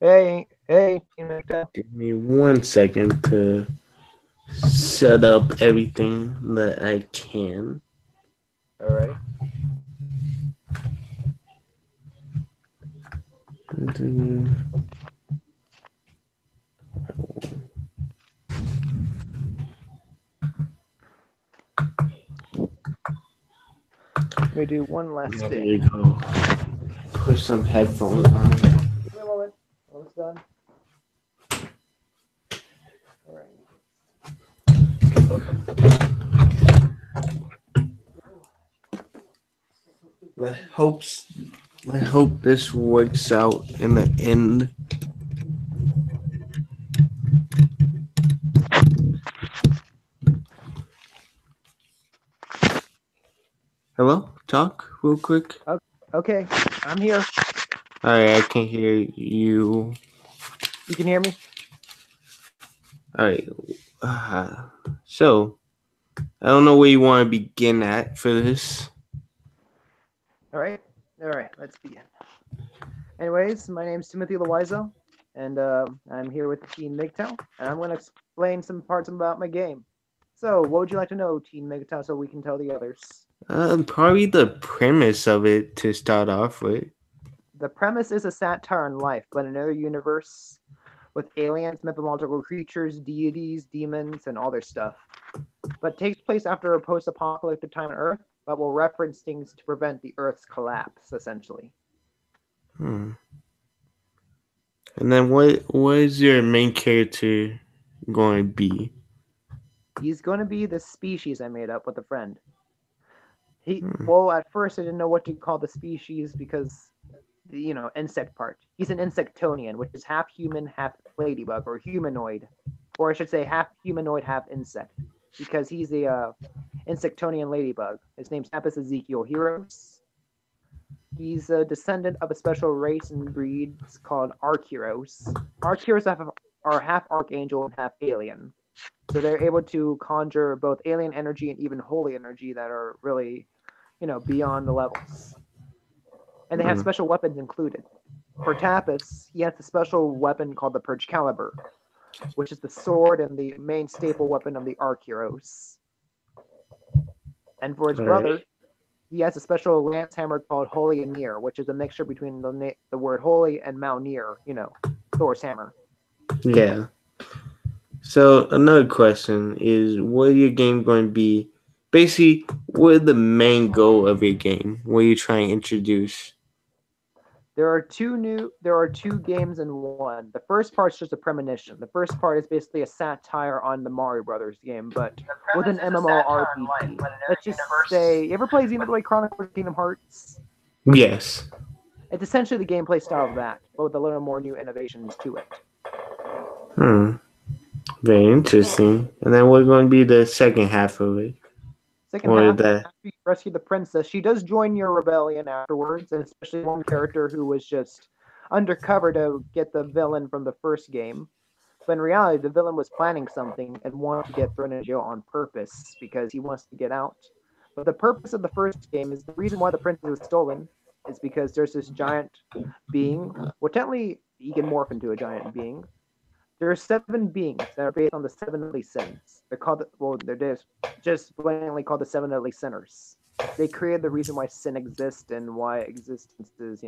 Hey, Team Mgtow. Give me 1 second to set up everything that I can. All right. Let me do one last There thing. you go. Put some headphones on. Give me a moment. Almost done. All right. Let hopes. I hope this works out in the end. Hello, talk real quick. Okay, I'm here. All right, I can hear you. You can hear me? All right. Uh, so I don't know where you want to begin at for this. All right. All right. Let's begin. Anyways, my name's Timothy Loizo, and I'm here with Team Mgtow, and I'm going to explain some parts about my game. So, what would you like to know, Team Mgtow, so we can tell the others? Probably the premise of it to start off with. The premise is a satire on life, but in another universe with aliens, mythological creatures, deities, demons, and all their stuff. But takes place after a post-apocalyptic time on Earth, but will reference things to prevent the Earth's collapse, essentially. Hmm. And then what is your main character going to be? He's going to be the species I made up with a friend. Hmm. Well, at first I didn't know what to call the species because insect part. He's an insectonian, which is half human, half ladybug, or humanoid, or I should say half humanoid, half insect, because he's a insectonian ladybug. His name's Apis Ezekiel Heroes. He's a descendant of a special race and breed called Archeros. Archeros are half archangel and half alien. So they're able to conjure both alien energy and even holy energy that are really, beyond the levels. And they have Hmm. special weapons included. For Tapis, he has a special weapon called the Purge Caliber, which is the sword and the main staple weapon of the Archeros. And for his All right. brother, he has a special lance hammer called Holy Anir, which is a mixture between the word holy and Mjolnir, Thor's hammer. Yeah. So another question is, what are your game going to be? Basically, what is the main goal of your game? What are you trying to introduce? There are two games in one. The first part's just a premonition. The first part is basically a satire on the Mario Brothers game, but with an MMORPG. Let's just say, you ever play Xenoblade Chronicles of Kingdom Hearts? Yes. It's essentially the gameplay style of that, but with a little more new innovations to it. Hmm. Very interesting. And then what's going to be the second half of it? Second Or half, that? after you rescue the princess, she does join your rebellion afterwards, and especially one character who was just undercover to get the villain from the first game. But in reality, the villain was planning something and wanted to get thrown in jail on purpose because he wants to get out. But the purpose of the first game is the reason why the princess was stolen is because there's this giant being. Well, technically, he can morph into a giant being. There are seven beings that are based on the seven deadly sins. They're called, they're just blatantly called the seven deadly sinners. They created the reason why sin exists and why existence is,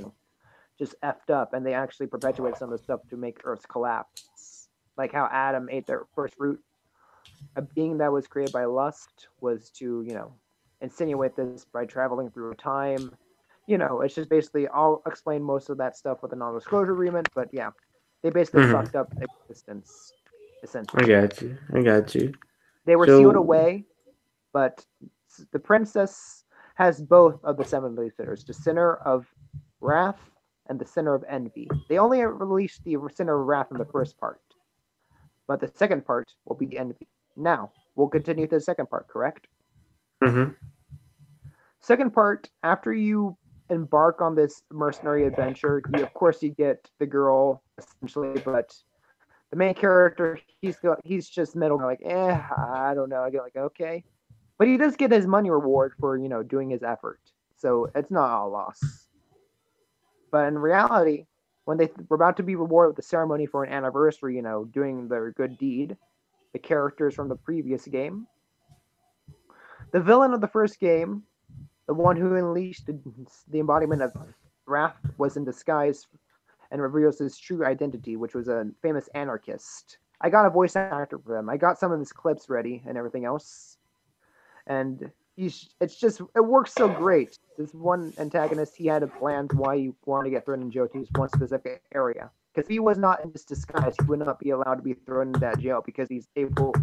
just effed up, and they actually perpetuate some of the stuff to make Earth's collapse. Like how Adam ate their first fruit. A being that was created by lust was to, insinuate this by traveling through time. It's just basically, I'll explain most of that stuff with a non disclosure agreement, but yeah, they basically Hmm. fucked up existence, I essentially. got you. I got you. They were sealed So, away, but the princess has both of the seven deadly sinners, the sinner of wrath and the sinner of envy. They only released the sinner of wrath in the first part, but the second part will be envy. Now, we'll continue to the second part, correct? hmm. Second part, after you embark on this mercenary adventure, of course you get the girl essentially, but the main character, he's just middle like, I don't know. I get like, okay, but he does get his money reward for doing his effort, so it's not all loss. But in reality, When they were about to be rewarded with the ceremony for an anniversary, doing their good deed, the characters from the previous game, the villain of the first game, the one who unleashed the embodiment of wrath, was in disguise and reveals his true identity, which was a famous anarchist. I got a voice actor for him. I got some of his clips ready and everything else, and it works so great. This one antagonist, he had a plan why he wanted to get thrown in jail to one specific area. Because if he was not in this disguise, he would not be allowed to be thrown into that jail because he's able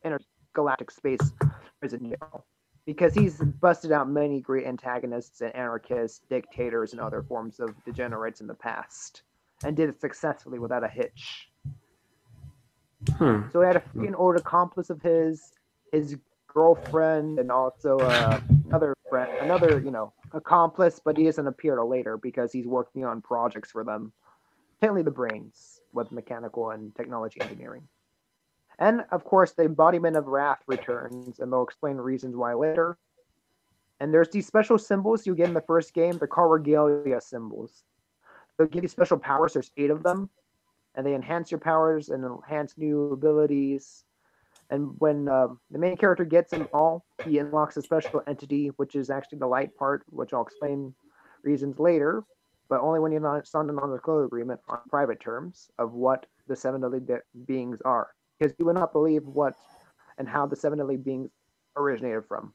intergalactic space prison jail. Because he's busted out many great antagonists and anarchists, dictators, and other forms of degenerates in the past, and did it successfully without a hitch. So he had an old accomplice of his girlfriend, and also another friend, accomplice, but he doesn't appear till later because he's working on projects for them. Technically, the brains with mechanical and technology engineering. And of course, the embodiment of wrath returns, and they'll explain reasons why later. And there's these special symbols you get in the first game. They're called regalia symbols. They'll give you special powers. There's 8 of them, and they enhance your powers and enhance new abilities. And when the main character gets them all, he unlocks a special entity, which is actually the light part, which I'll explain reasons later, but only when you're signed an non-disclosure agreement on private terms of what the 7 deadly beings are. Because you would not believe what and how the 7 deadly beings originated from.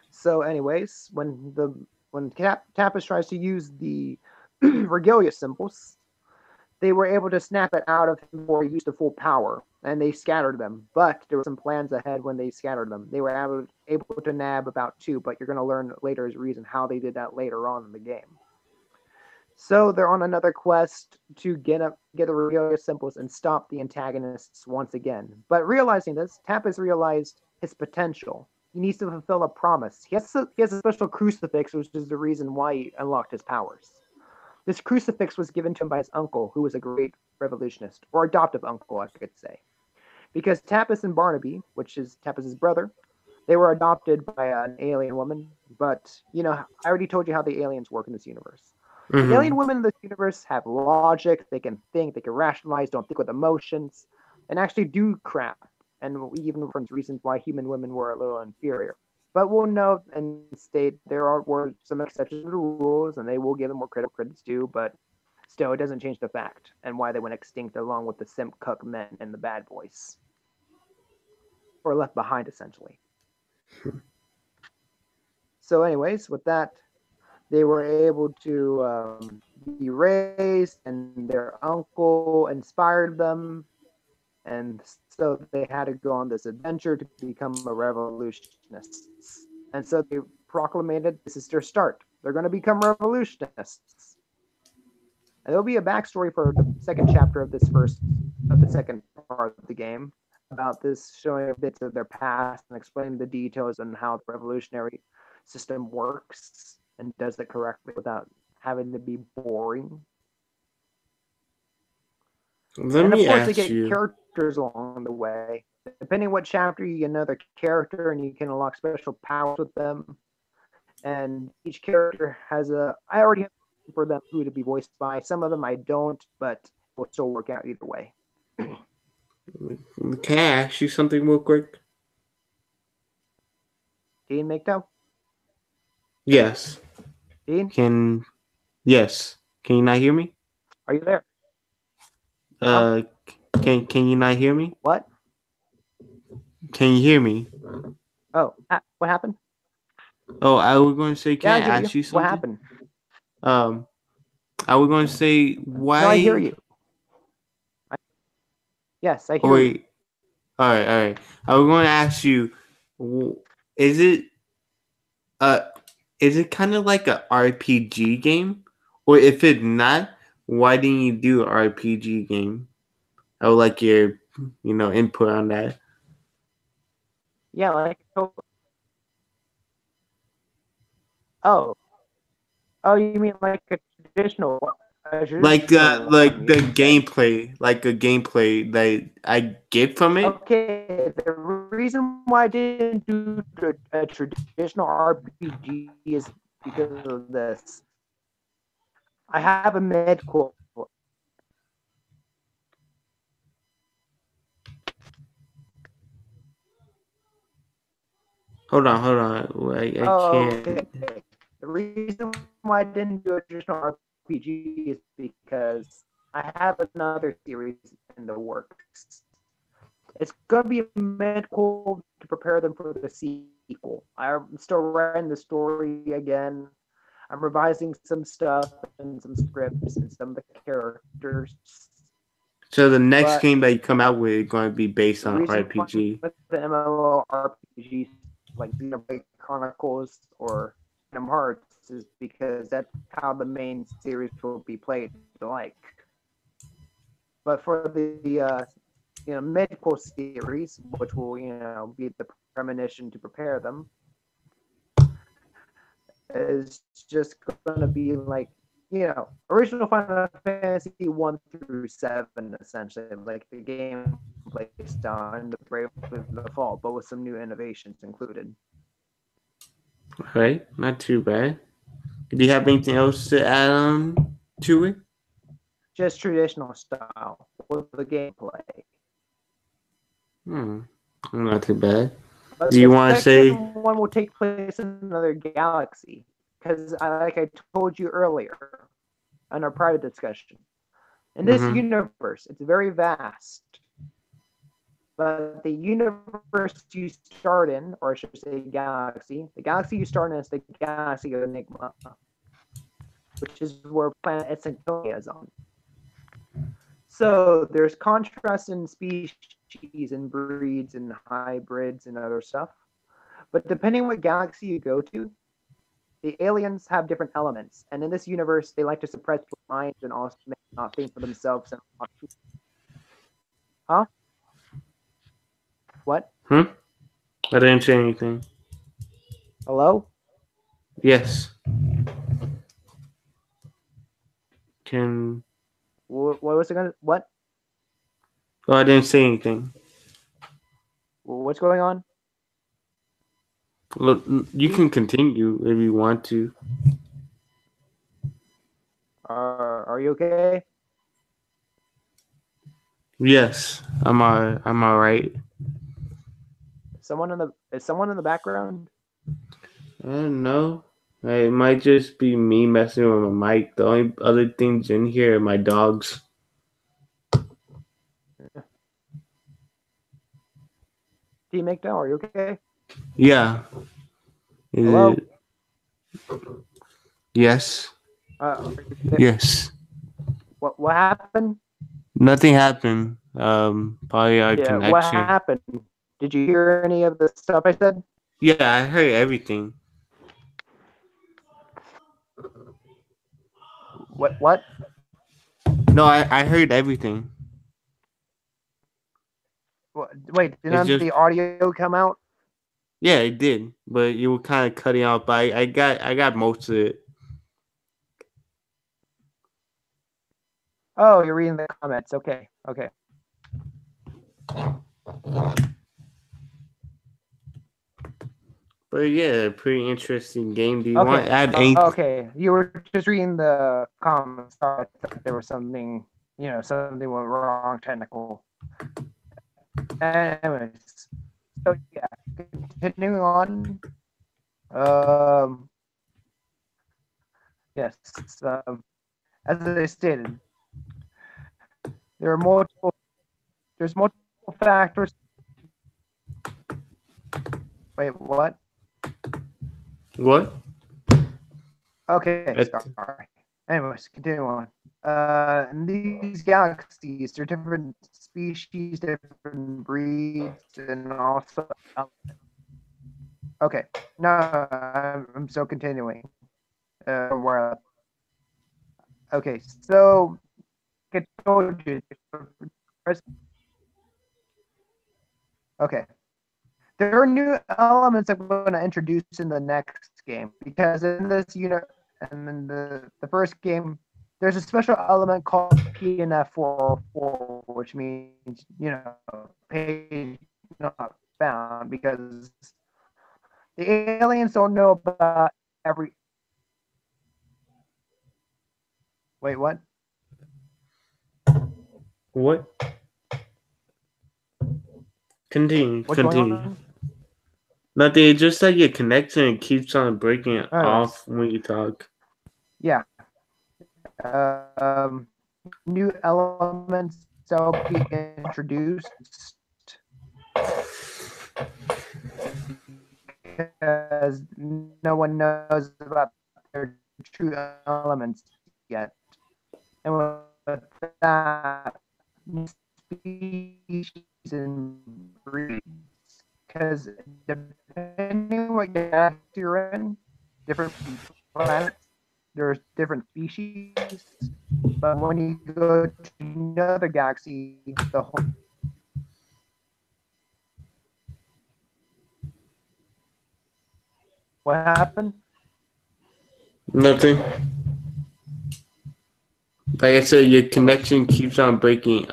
So anyways, when Tapas tries to use the regalia symbols, they were able to snap it out of him before he used the full power, and they scattered them. But there were some plans ahead when they scattered them. They were able to nab about 2, but you're going to learn later his reason how they did that later on in the game. So they're on another quest to get the regalia symbols and stop the antagonists once again. But realizing this, Tapas realized his potential. He needs to fulfill a promise. He has a special crucifix, which is the reason why he unlocked his powers. This crucifix was given to him by his uncle, who was a great revolutionist, or adoptive uncle, I could say. Because Tapas and Barnaby, which is Tapas's brother, they were adopted by an alien woman. But, I already told you how the aliens work in this universe. Mm-hmm. The alien women in this universe have logic, they can think, they can rationalize, don't think with emotions, and actually do crap. And we even reference reasons why human women were a little inferior. But we'll note and state were some exceptions to the rules, and they will give them more credits due, but still, it doesn't change the fact and why they went extinct along with the Simp Cuck men and the bad boys. Or left behind, essentially. So anyways, with that, they were able to be raised, and their uncle inspired them, and so they had to go on this adventure to become a revolutionist. And so they proclaimed this is their start. They're going to become revolutionists. And there'll be a backstory for the second chapter of the second part of the game about this, showing bits of their past and explaining the details on how the revolutionary system works and does it correctly without having to be boring. And of course, they get characters along the way. Depending on what chapter, you get another character, and you can unlock special powers with them. And each character has I already have for them who to be voiced by. Some of them I don't, but it will still work out either way. Can I ask you something real quick? Dean Mgtow? Yes. Dean? Yes. Can you not hear me? Are you there? Can you not hear me? What? Can you hear me? Oh, what happened? Oh, I was going to say, can I ask you something? What happened? I was going to say, why? No, I hear you. Yes, I hear you. All right. I was going to ask you, is it kind of like a RPG game? Or if it's not, why didn't you do an RPG game? I would like your, input on that. Yeah, you mean like a traditional one? Like the gameplay, like a gameplay that I get from it. Okay, the reason why I didn't do a traditional RPG is because of this. I have a mid-quote. Hold on. I Oh, can't. okay. The reason why I didn't do a traditional RPG is because I have another series in the works. It's going to be a mid-quote to prepare them for the sequel. I'm still writing the story again. I'm revising some stuff and some scripts and some of the characters. So the next But game that you come out with is going to be based the on reason why RPG. with the MMORPGs like Xenoblade Chronicles or Kingdom Hearts is because that's how the main series will be played. Like, but for the medical series, which will be the premonition to prepare them, is just going to be like original Final Fantasy 1 through 7, essentially, like the gameplay style and the Brave the Fall, but with some new innovations included. All right, not too bad. Do you have anything else to add on to it? Just traditional style with the gameplay. Hmm, not too bad. But Do you the want to second say? one will take place in another galaxy because, like I told you earlier in our private discussion, in this Mm-hmm. universe, it's very vast. But the universe you start in, or I should say galaxy, the galaxy you start in is the galaxy of Enigma, which is where planet Etsantonia is on. So there's contrast in species and breeds and hybrids and other stuff. But depending on what galaxy you go to, the aliens have different elements. And in this universe, they like to suppress your mind and also not think for themselves. And huh? What? Hmm? I didn't say anything. Hello? Yes. Can. What was it gonna? What? Oh, I didn't say anything. What's going on? Look, you can continue if you want to. Are you okay? Yes, I'm all right. Is someone in the background? I don't know. It might just be me messing with my mic. The only other things in here are my dogs. Team Mgtow, are you okay? Yeah. Is Hello? it? Yes. Are you there? Yes. What happened? Nothing happened. Probably our Yeah, what connection. happened? Did you hear any of the stuff I said? Yeah, I heard everything. What? No, I heard everything. Wait, did It's none of just the audio come out? yeah, it did, but you were kind of cutting out. But I got most of it. Oh, you're reading the comments. Okay, okay. But yeah, pretty interesting game. Do you want Okay, to add anything? okay. You were just reading the comments. Sorry, I thought there was something, something went wrong technical. Anyways, so yeah, continuing on. Um, yes, as I stated, there are multiple. There's multiple factors. Wait, what? What? Okay, At, sorry. Anyways, continue on. In these galaxies, there are different species, different breeds, and also. Okay, no, I'm still continuing. Where? Okay, so I told you. Okay, there are new elements I'm going to introduce in the next game because in this unit and in the first game, there's a special element called PNF 404, which means page not found because the aliens don't know about every. Wait, what? What? Continue. What's going Continue. on? Nothing. It's just that your connection keeps on breaking Oh, off yes. when you talk. Yeah. New elements will be introduced because no one knows about their true elements yet. And with that, species and breeds. Because depending what galaxy you're in, different planets, there's different species. But when you go to another galaxy, the whole what happened? Nothing. Like I said, your connection keeps on breaking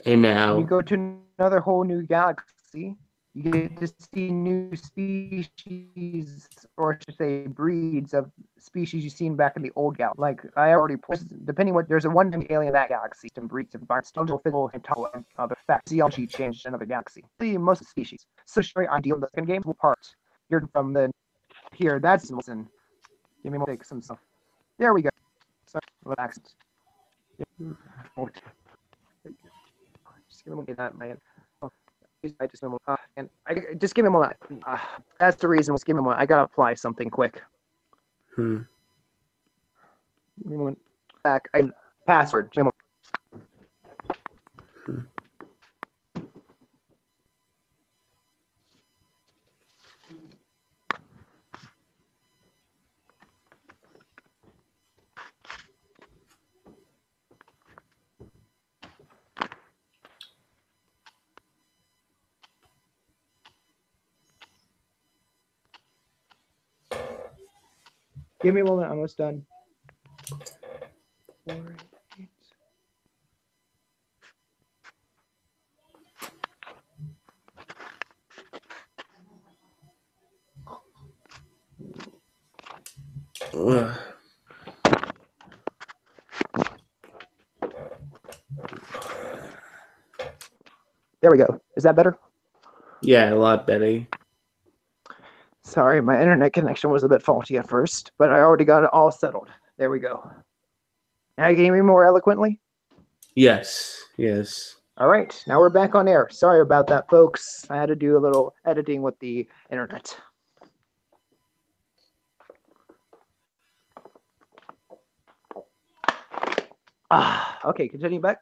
in and When you out. go to another whole new galaxy, you get to see new species, or I should say breeds of species you've seen back in the old galaxy. Like I already posted, depending what there's a one alien in that galaxy, and breeds of still physical and other facts. Physiology changed in another galaxy. Most species. So very ideal in the second game will part. You're from the here. That's listen. Give me more take some stuff. There we go. Sorry, relax. Just give me that, man. I just and I just give me a moment. That's the reason. Just give me a moment. I gotta apply something quick. Hmm. Give me a moment. Back. Password. Give me a moment. I'm almost done. 4, 8. Ugh. There we go. Is that better? Yeah, a lot better. Sorry, my internet connection was a bit faulty at first, but I already got it all settled. There we go. Now you can hear me more eloquently? Yes. Yes. All right, now we're back on air. Sorry about that, folks. I had to do a little editing with the internet. Okay, continue back.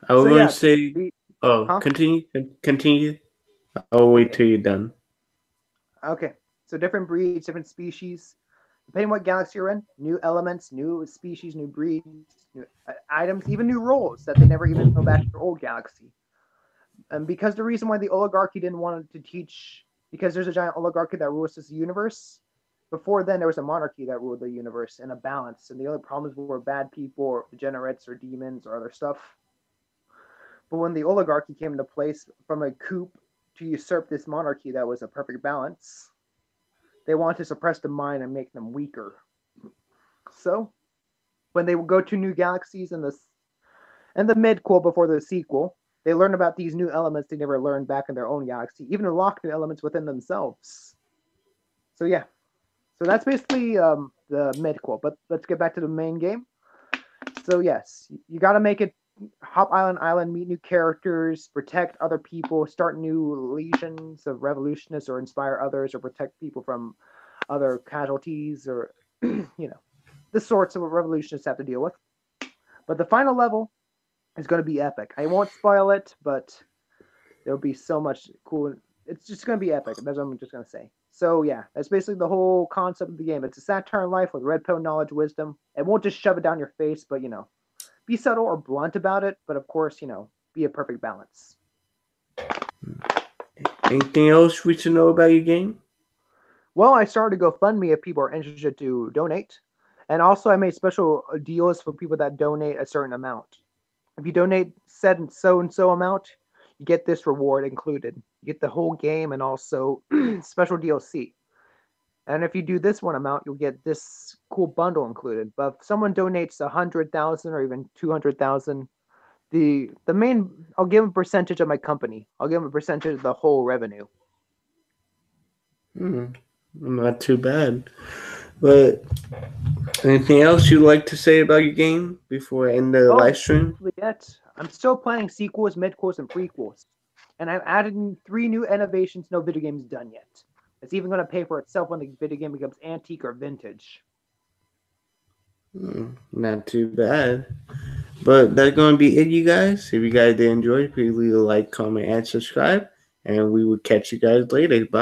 I was So going to yes, say. Oh, huh? continue. Continue. I'll wait Okay. till you're done. Okay. So different breeds, different species. Depending on what galaxy you're in, new elements, new species, new breeds, new items, even new roles that they never even know back to their old galaxy. And because the reason why the oligarchy didn't want to teach, because there's a giant oligarchy that rules this universe. Before then, there was a monarchy that ruled the universe in a balance, and the only problems were bad people, or degenerates, or demons, or other stuff. But when the oligarchy came into place from a coup to usurp this monarchy that was a perfect balance, they want to suppress the mind and make them weaker. So when they go to new galaxies and the midquel before the sequel, they learn about these new elements they never learned back in their own galaxy, even unlock new elements within themselves. So yeah, so that's basically the midquel. But let's get back to the main game. So yes, you got to make it hop island, meet new characters, protect other people, start new legions of revolutionists, or inspire others, or protect people from other casualties, or the sorts of what revolutionists have to deal with. But the final level is going to be epic. I won't spoil it, but there'll be so much cool. It's just going to be epic. That's what I'm just going to say. So yeah, that's basically the whole concept of the game. It's a satire life with red pill knowledge, wisdom. It won't just shove it down your face, but be subtle or blunt about it. But of course, be a perfect balance. Anything else we should know about your game? Well, I started a GoFundMe if people are interested to donate. And also, I made special deals for people that donate a certain amount. If you donate said and so amount, you get this reward included. You get the whole game and also special DLC. And if you do this one amount, you'll get this cool bundle included. But if someone donates 100,000 or even 200,000, the main I'll give them a percentage of my company. I'll give them a percentage of the whole revenue. Not too bad. But anything else you'd like to say about your game before I end the live stream? Yet I'm still planning sequels, midquels, and prequels, and I've added in 3 new innovations no video game's done yet. It's even going to pay for itself when the video game becomes antique or vintage. Not too bad. But that's going to be it, you guys. If you guys did enjoy, please leave a like, comment, and subscribe. And we will catch you guys later. Bye.